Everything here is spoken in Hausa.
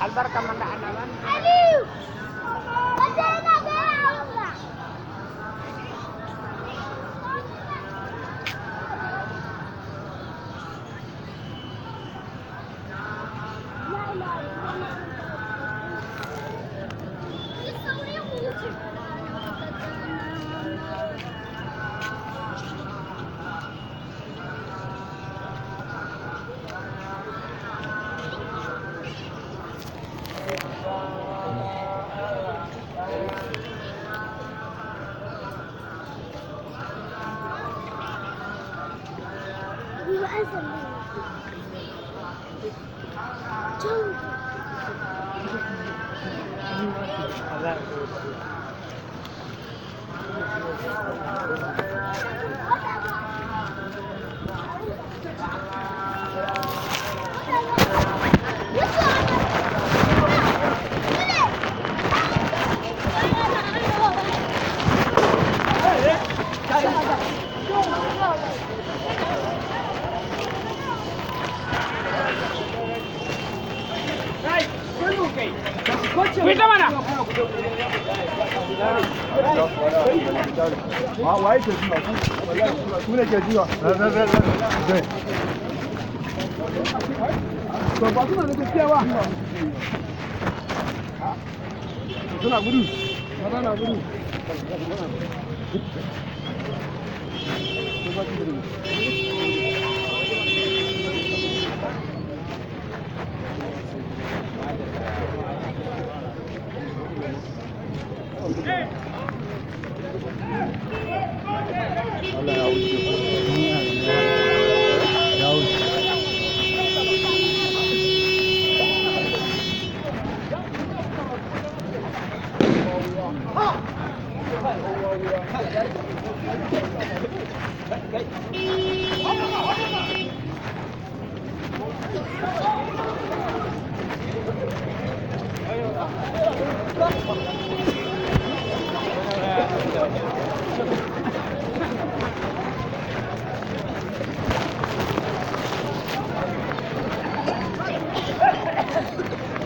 albarka man da annaban Aliyu wace yana gaya Allah Fita mana! Waye ke zuwa ku? Ku ne ke zuwa? To ba suna da gaskiya ba. Suna gudu. Maza na gudu. Allah ya wuce. Ya wuce.